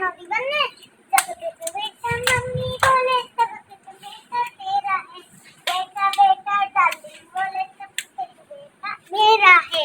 नदी बनने जब बेटा बेटा मम्मी बोले तब बेटा तेरा है बेटा बेटा डार्लिंग बोले तब बेटा मेरा है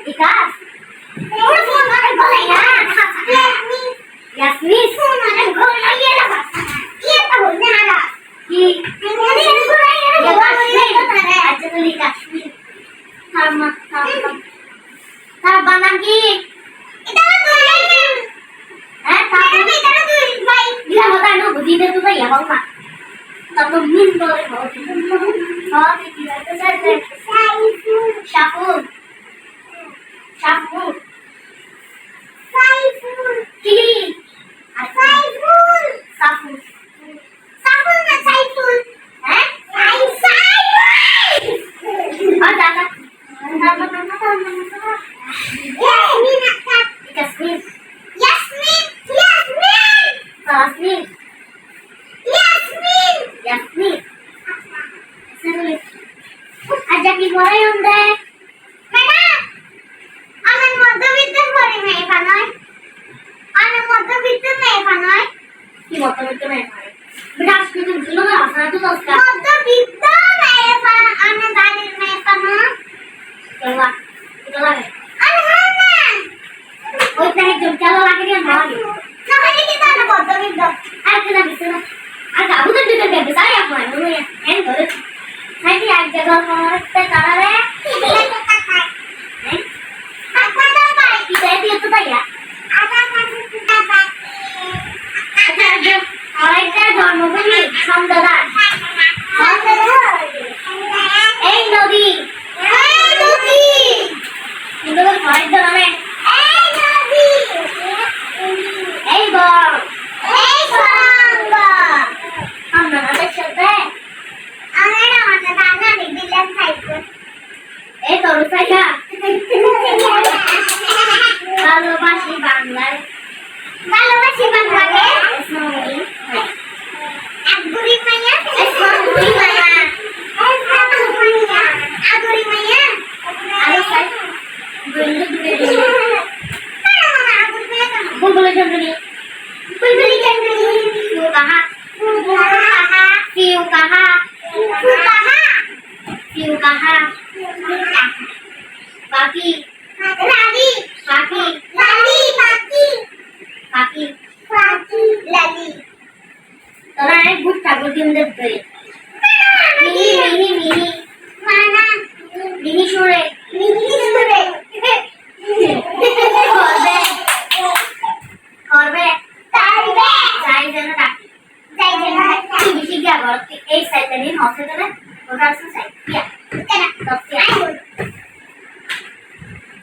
विकास और फोन में बोले यार यास्मीन फोन में बोले ये लगा ये तो बोलने आला कि मैंने बोला ये अच्छा तो काश्मीर हम बना की इधर तो है ताकि इधर तो भाई ये होता है ना बुद्धि दे तो ये होगा तब तो मिल तो हाँ देखिए तो सर शाफूर शाफूर साइफुल की साइफुल साफूर साफूर ना साइफुल हैं साइफुल और दादा ये मीना का यास्मीन यास्मीन यास्मीन यास्मीन यास्मीन यास्मीन আজ কি পড়াই উন্দে ম্যাডাম আমার মধ্যবিত্ত পড়ে নাই বানাই আমার মধ্যবিত্ত নাই বানাই কি মধ্যবিত্ত নাই বানাই বেটা আজকে তো দিলো না আপনারা তো দশটা মধ্যবিত্ত নাই বানাই আমার দাদির নাই বানাই কেলা এটা লাগে আরে হ্যাঁ না ওইটা একদম চালা লাগে না ভালো না মানে কি তা না মধ্যবিত্ত আর কেন দিছে না আর গাবু তো দিতে দেবে তাই আপনারা মনে এন্ড করে nanti एक जगह पर kita taruh ya apa apa kita itu tuh ya ada masih kita pakai ada orang itu dorong begini samudera nodi itu kan orang itu namanya nodi bang हम नहाते चलते हैं आंगन हमारा दादा निकलन साइकिल ए तो रुपया ভালোবাসি বাংলায় এসমনি আগুরি মাইয়া এসমনি মাইয়া আগুরি মাইয়া আরে সাই বললে দূরে আগুরি মাইয়া বুলবুলি চন্দ্রী क्यों कहा क्यों कहा क्यों कहा बाकी लाली बाकी लाली बाकी बाकी बाकी लाली तोरा एक गुड ठाकुर की मदद करे मिनी मिनी मिनी माना मिनी छोड़े করবে চাইবে চাই যেন ডাকি চাই যেন ডাকি বেশি কি আবার এই সাইডটা নিয়ে হসে দেবে ওটা আছে সাইড ইয়া কেন দস্তি আই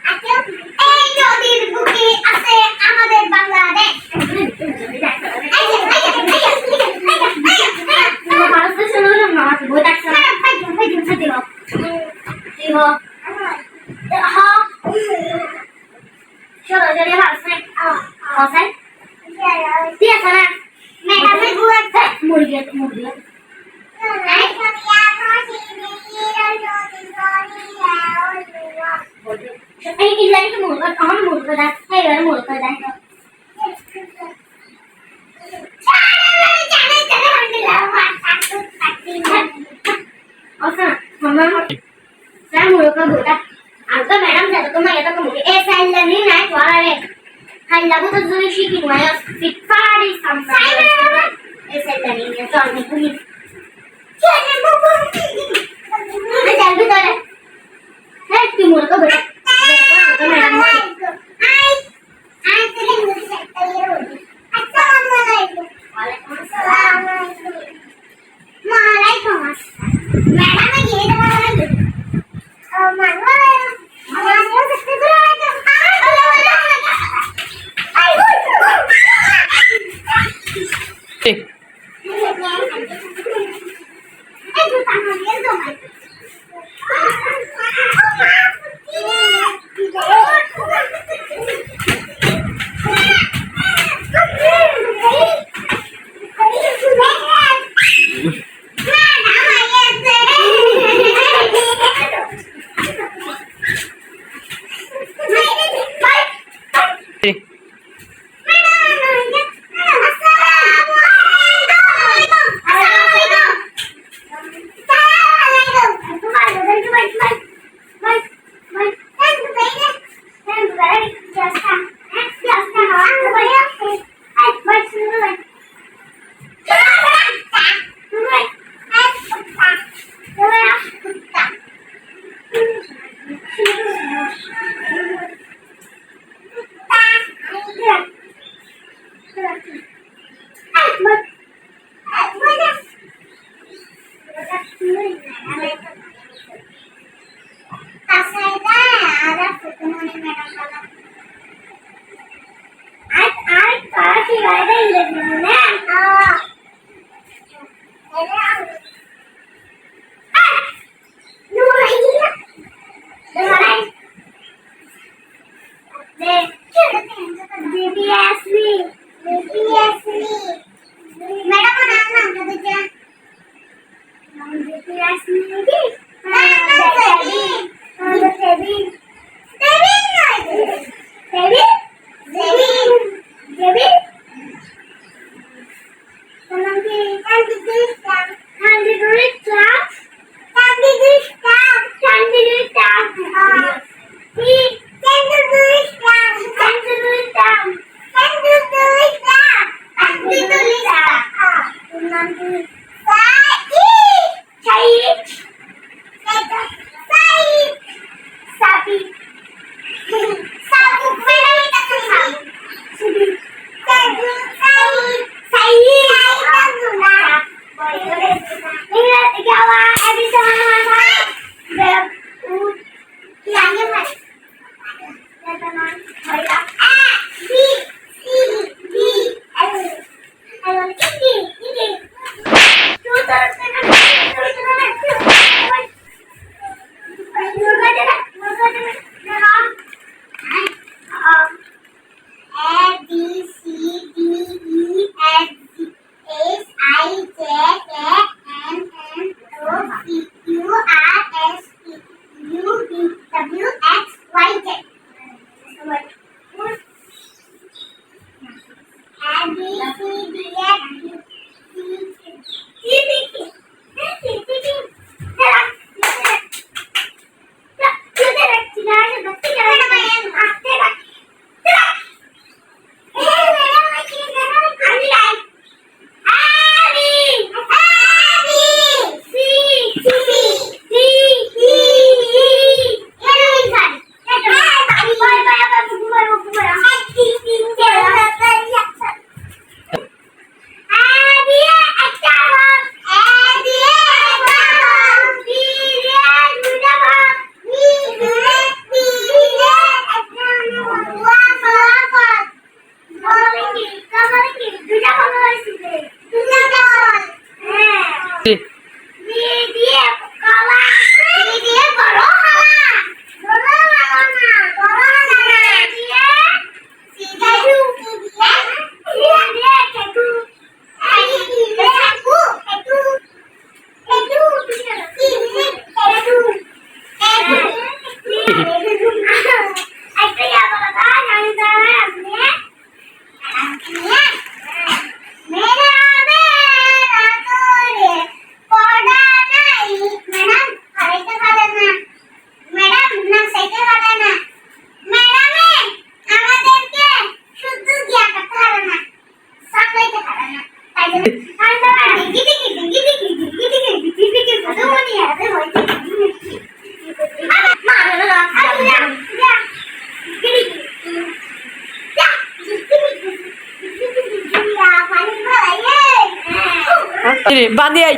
আচ্ছা এই নদীর বুকে আছে আমাদের বাংলাদেশ ভারত দেশ হলো না বই থাকছে না ভাই দিও দিও হ্যাঁ চলো চলে Bharat হসাই dia sana mereka buat murid ai kami aku sini ai ini lagi murid kamu murid dah hai baru murid dah saya murid ka buta angka madam saya tu mah ya tak murid saya learning naik suara le hai lagu tu jadi sih maya fitfari sampai ऐसे लगेंगे तो हमने पूरी क्या है वो मैं चल भी तो है कि मुझे को बता तो मैडम आई तेरे मुझे तैयार हो गई अस्सलाम वालेकुम वालेकुम अस्सलाम वालेकुम मैडम मैं ये तो बोल रही हूं मानवा मानवा सकते तो বাঁধি আই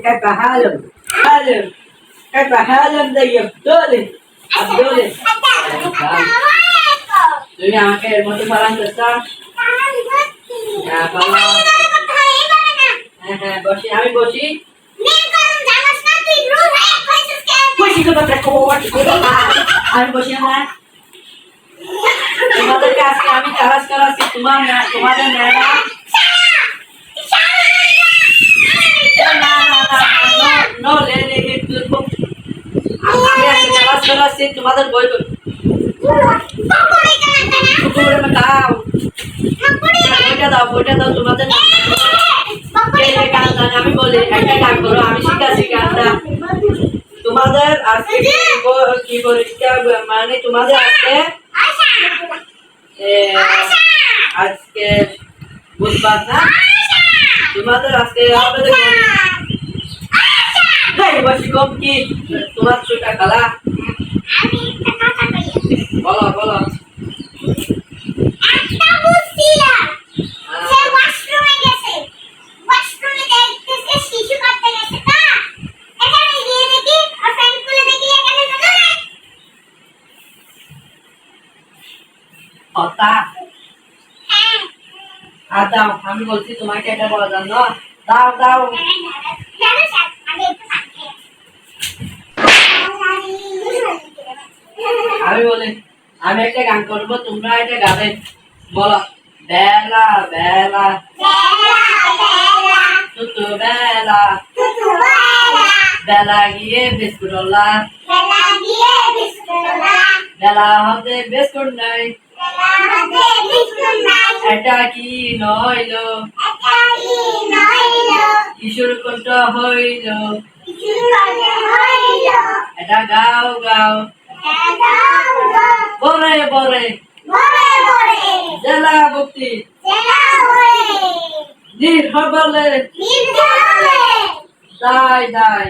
كيف حالهم؟ كيف حالهم زي الدولة؟ الدولة তুমি আমাকে এর মধ্যে ফালান করছো। হ্যাঁ হ্যাঁ বসি, আমি বসি। আমি বসি না, তোমাদেরকে আজকে আমি চালাস করাচ্ছি। তোমাদের ম্যাডাম তোমাদের বই দাও, বইটা দাও তোমাদের। আমি বলি একটা গান করো, আমি শিখাচ্ছি গানটা তোমাদের। আজকে কি পরীক্ষা, মানে তোমাদের আজকে বুধবার না, তোমাদের আজকে বসি কম কি তোমার ছোটা খালা। বলো বলো। আর দাও, আমি বলছি তোমাকে এটা বলা জানো, দাও দাও। আমি বলি আমি একটা গান করবো, তোমরা এটা গাবে। বলো বেলা বেলা তুতু বেলা, বেলা গিয়ে বিস্কুট বেলা হতে বিস্কুট নাই, এটা কি নইল কিশোর কণ্ঠ হইল, এটা গাও গাও বরে বরে জেলা ভক্তি নির্ভলে দায় দায়।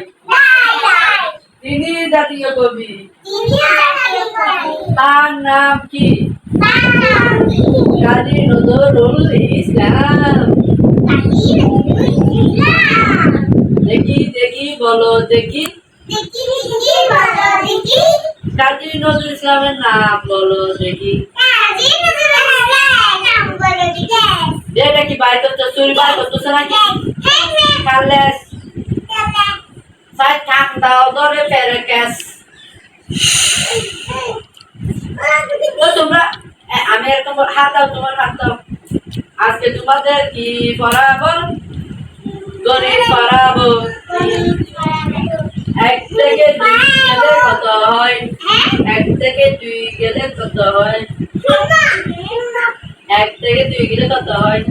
তিনি জাতীয় কবি, তার নাম কি? কাজী নজরুল ইসলাম। দেখি দেখি বলো দেখি, কাজী নজরুল ইসলামের নাম বলো দেখি। এটা কি বাইর করতে, চুরি বাইর করতেছে নাকি? কালেস সাই থাক দাও ধরে ফেরে ক্যাশ। তোমরা আমি এরকম হাত দাও, তোমার হাত দাও। আজকে তোমাদের কি পড়াবো? গণিত পড়াবো। 1 থেকে 2 গেলে কত হয়? 1 থেকে 2 গেলে কত হয়? 1 থেকে 2 গেলে কত হয়?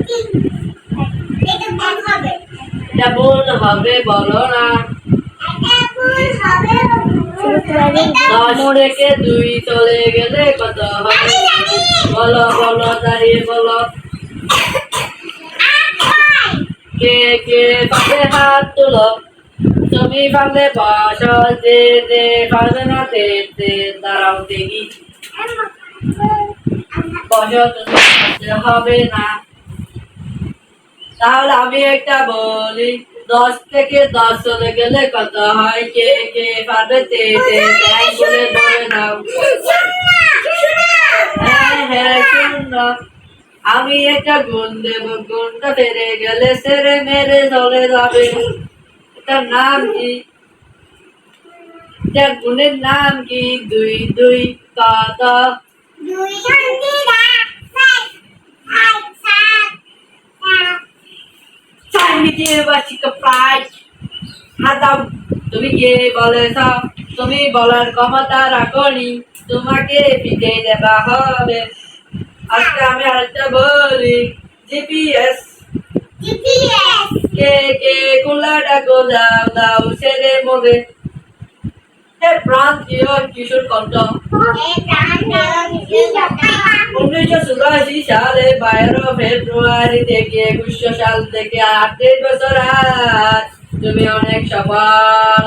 এটা ভুল হবে বলো না। 10 থেকে 2 চলে গেলে কত হয়? বলো বলো, দাঁড়িয়ে বলো। কে কে পাশে হাত তুলো, তুমি পারলে বসো, যে যে পারবে না তে দাঁড়াও দেখি। বসো, তুমি হবে না। তাহলে আমি একটা বলি, 10 থেকে 10 চলে গেলে কত হয়? কে কে পারবে তে বলে ধরে নাও। হ্যাঁ হ্যাঁ শূন্য। আমি একটা গুণ দেব, গুণটা ফেরে গেলে সেরে মেরে চলে যাবে। এটার নাম কি? এটার গুণের নাম কি? 2 2 কত? তুমি কে বলেছ? তুমি বলার ক্ষমতা রাখনি, তোমাকে পিঠে দেওয়া হবে। আজকে আমি আরেকটা বলি, জিপিএস। কে কে কুলাটা গোজাও দাও ছেড়ে মোবে। প্রান্তীয় কিশোর কণ্ঠ 1984 সালে 12 ফেব্রুয়ারি থেকে 21 সাল থেকে 28 বছর আজ তুমি অনেক সফল।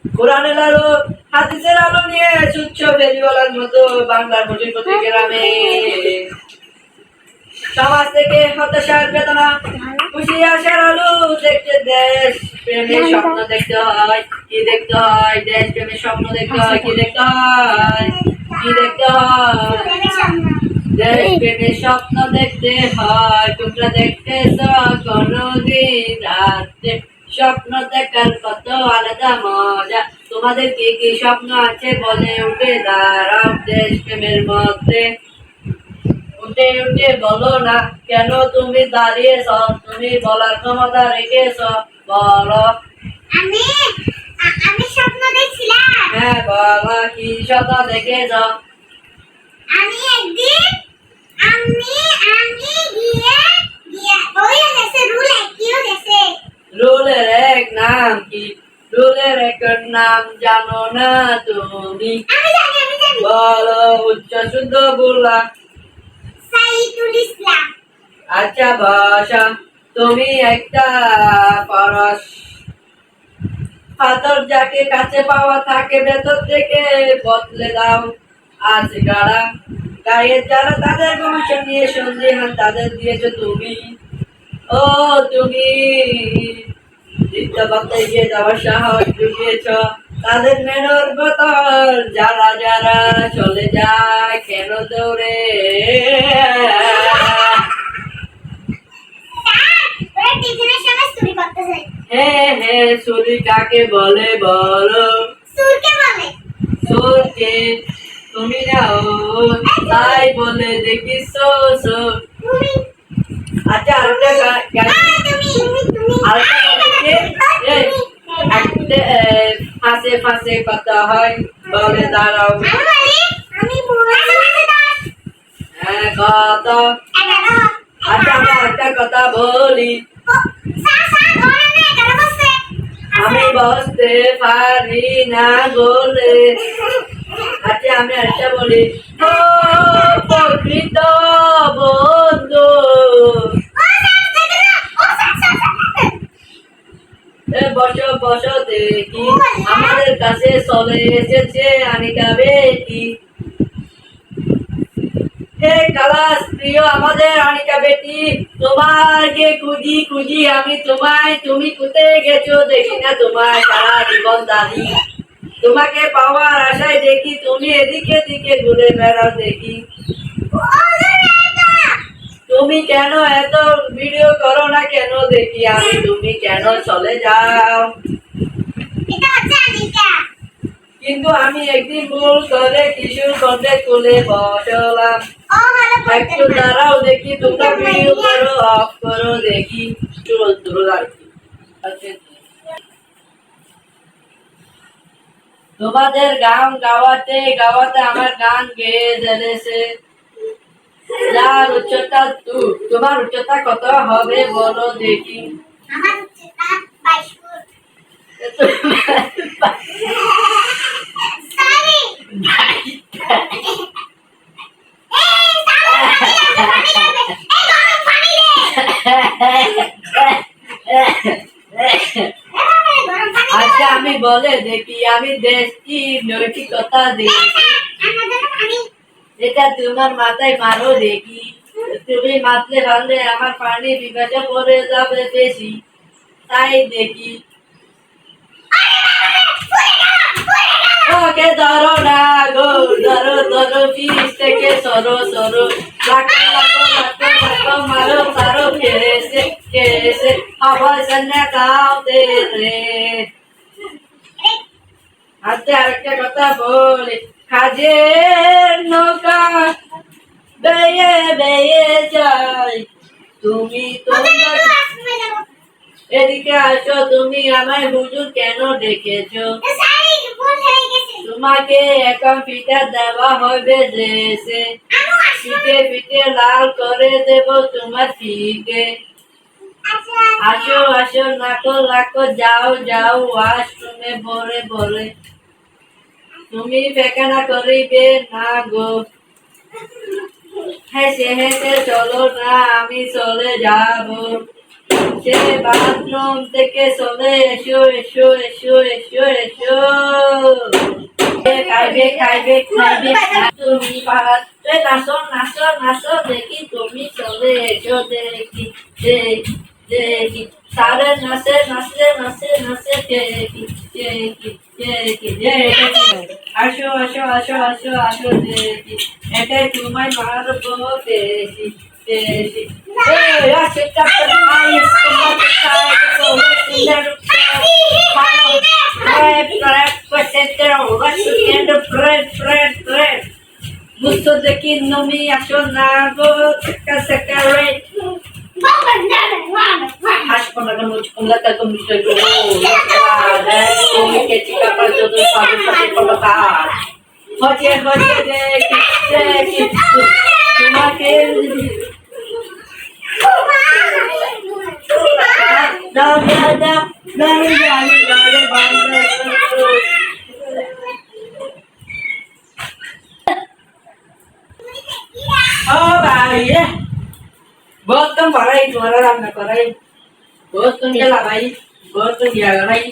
কোরআনের আলো হাদিসের আলো নিয়ে ছুটছ ফেরিওয়ালার মতো বাংলার প্রতি গ্রামে। সমাজ থেকে হতাশার বেদনা খুশি আসার আলো দেখতে দেশ প্রেমের স্বপ্ন দেখতে হয় কি দেখতে হয় দেশ প্রেমের স্বপ্ন দেখতে হয় কি দেখতে হয় কি দেখতে হয় দেশ প্রেমের স্বপ্ন দেখতে হয় তোমরা দেখতেছ কোনদিন রাতে স্বপ্ন দেখার কত আলাদা মজা তোমাদের কি কি স্বপ্ন আছে বলে উঠে দাঁড়াও দেশ প্রেমের মধ্যে উঠে উঠে বলো না কেন তুমি দাঁড়িয়েছ তুমি বলার ক্ষমতা রেখেছ বলো আমি আমি স্বপ্ন দেখছিলাম হ্যাঁ বলো কি স্বপ্ন দেখেছ আমি একদিন আমি আমি গিয়ে গিয়ে ওই গেছে রুল একইও গেছে রুলের এক নাম কি রুলের এক নাম জানো না তুমি আমি জানি বলো উচ্চ শুদ্ধ বললা সাইদুল ইসলাম আচ্ছা ভাষা তুমি একটা পরশ পাথর যাকে কাছে পাওয়া থাকে ভেতর থেকে বদলে দাও আজ গাড়া গায়ের যারা তাদের বংশ নিয়ে সন্দেহান তাদের দিয়েছো তুমি ও তুমি চিত্তপথে এগিয়ে যাওয়ার সাহস জুগিয়েছ তাদের মেনর বোতল যারা যারা চলে যায় কেন দৌড়ে ওরা টিফিনের সময় চুরি করতেছে হ্যাঁ হ্যাঁ সুরি কাকে বলে বলো সুরকে বলে সুরকে তুমি না ও তাই বলে দেখি সো সো তুমি আচ্ছা আরেকটা গান আরেকটা গান একটা ফাঁসে ফাঁসে কথা হয় বলে দাঁড়াও আমি বলি হ্যাঁ কত আচ্ছা আমি একটা কথা বলি আমি বসতে পারি না বলে আচ্ছা আমি একটা বলি ও প্রকৃত বন্ধু বসো বসো দেখি আমাদের কাছে চলে এসেছে আনিকা বেটি হে কালাস প্রিয় আমাদের আনিকা বেটি তোমাকে খুঁজি খুঁজি আমি তোমায় তুমি কোথায় গেছো দেখি না তোমায় সারা জীবন দাঁড়ি তোমাকে পাওয়ার আশায় দেখি তুমি এদিকে দিকে ঘুরে বেড়াও দেখি তুমি কেন এত ভিডিও করো না কেন দেখি আমি তুমি কেন চলে যাও কিন্তু আমি একদিন ভুল করে কিশোর কন্টে কোলে বসলাম একটু দাঁড়াও দেখি তোমরা ভিডিও করো অফ করো দেখি চল আর কি আচ্ছা তোমাদের গান গাওয়াতে গাওয়াতে আমার গান গেয়ে দিয়েছে যার উচ্চতা তোমার উচ্চতা কত হবে বলো দেখি আমার উচ্চতা 22 ফুট সরি আচ্ছা আমি বলে দেখি আমি দেশটি নৈতিকতা দেখি এটা তোমার মাথায় মারো দেখি তুমি মারতে পারলে আমার পানি বিভাজা করে যাবে বেশি তাই দেখি ওকে ধরো না গো ধরো ধরো পিস থেকে সরো সরো লাখো লাখো লাখো লাখো মারো মারো কেসে আবার সন্ধ্যা কাউতে রে আচ্ছা আরেকটা কথা বলি কাজের নৌকা বেয়ে বেয়ে যাই তুমি তোমরা এদিকে আসো তুমি আমায় হুজুর কেন ডেকেছো তোমাকে এখন পিঠা দেওয়া হবে দেশে পিঠে পিঠে লাল করে দেব তোমার পিঠে আসো আসো নাকো লাকো যাও যাও ওয়াশরুমে ভরে ভরে তুমি পেখানা করিবে না গো হেসে হেসে চলো না আমি চলে যাব সে বাথরুম থেকে চলে এসো এসো এসো এসো এসো খাইবে তুমি পাড়াতে নাচো নাচো নাচো দেখি তুমি চলে এসো দেখি দেখি দেখি সারে নাচে নাচে নাচে নাচে দেখি দেখি দেখি দেখি আসো আসো আসো আসো আসো দেখি এটাই তোমায় মারবো দেখি দেখি আসে চাপটা আইস তোমার চাই তো Gusto de que no me acionado, secaré. Acho que não vou te contar como estou com que chica para todo o papo para colocar. Rote, uma que não. Oh भाई बहुत तुम पढ़ाई तुम्हारा नाम न पढ़ाई बहुत तुम क्या भाई बहुत तुम क्या भाई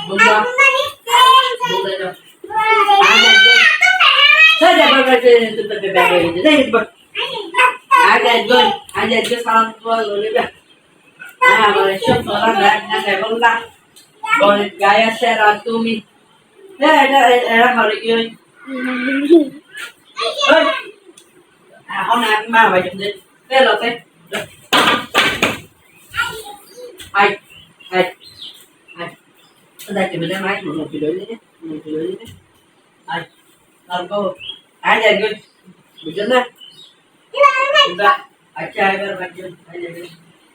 बुला बुला saja berbagai itu berbagai jadi ada salam tua boleh dah boleh shop orang ada boleh boleh gaya share tumi era hari ini hôm nay anh mang về chụp đi thế là thế ai ai ai ở đây thì mình đang máy một cái đứa đấy một cái đứa đấy ai làm cô ai giờ good betul dah sudah acha agar baju ai jadi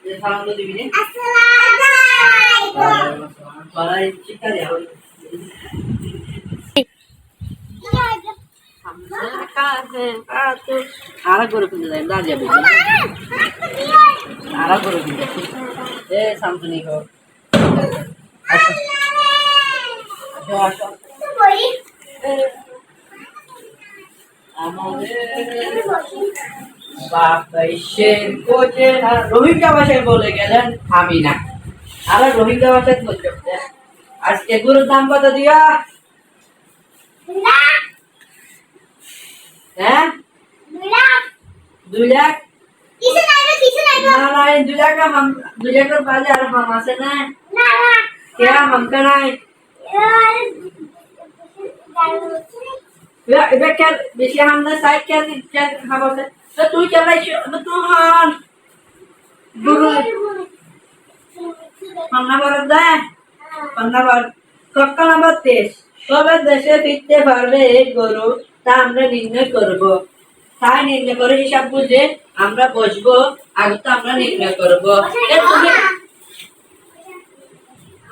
ये salam तो दीजिए assalamualaikum para chicken है आरा गरो किन जाय ना जाबे आरा गरो किन जाय ए सामसुनी को आशो आशो বাবাইশের কোচে না রোহিঙ্গা ভাষায় বলে গেলেন আমি না আরে রোহিঙ্গা ভাষায় বলতে আজকে গরুর দাম কত দিয়া হ্যাঁ 2 লাখ ना ना 2 लाख का हम 2 लाख का बाजार हम आसे ना क्या हम का ना या इबे क्या बेसी हम ना साइड क्या हम आसे तो तू चला तू हां गुरु हम ना बरदा हम ना बर कक्का नंबर 23 তবে দেশে ফিরতে পারবে এই গরু তা আমরা নির্ণয় করব তাই নির্ণয় করে হিসাব বুঝে আমরা বসবো আগে তো আমরা নির্ণয় করব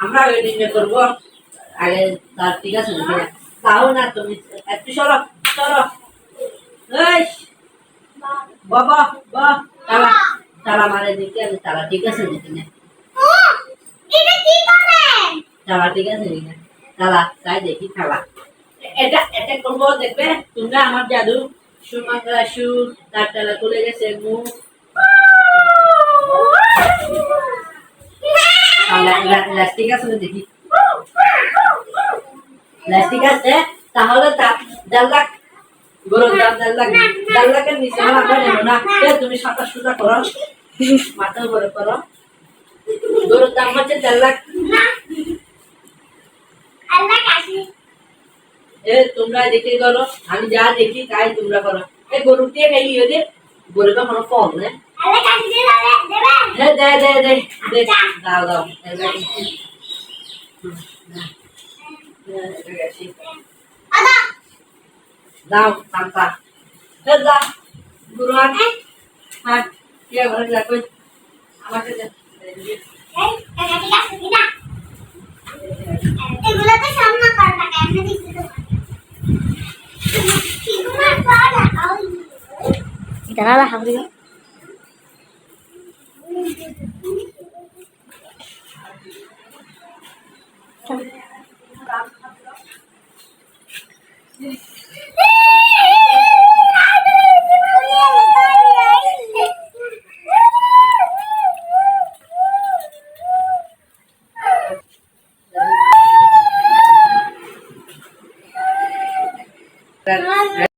আমরা আগে নির্ণয় করব আগে তার ঠিক আছে নাকি তাও না তুমি একটু সরো সরো এই বাবা বাবা তারা তারা মারে দিকে আমি তারা ঠিক আছে নাকি না এটা কি করেন তারা ঠিক আছে নাকি না তারা তাই দেখি খেলা এটা এটা করবো দেখবে তোমরা আমার জাদু সুমাত্রা সু তার তালা খুলে গেছে মুখ লাস্টিক আছে দেখি লাস্টিক আছে তাহলে 1.5 লাখ গরুর দাম 1.5 লাখের নিচে আমরা নেব না তুমি 27 টাকা করো মাথা উপরে করো গরুর দাম হচ্ছে 1.5 লাখ আল্লাহ কাশি এ তোমরা দেখে করো আমি যা দেখি তাই তোমরা করো এই গরুটিয়ে খাই ওদের গরুটা কোনো কম না আল্লাহ কাশি দেবে দে দাও আদা দাও সামসা দা গুরু আনে হ্যাঁ কে ঘরে যাবে আমাকে দে এই এটা ঠিক আছে কিনা এগুলো তো সামনে করা থাকে আমি দিছি তো ঠিকমা করা আই এটা না হাবরি red,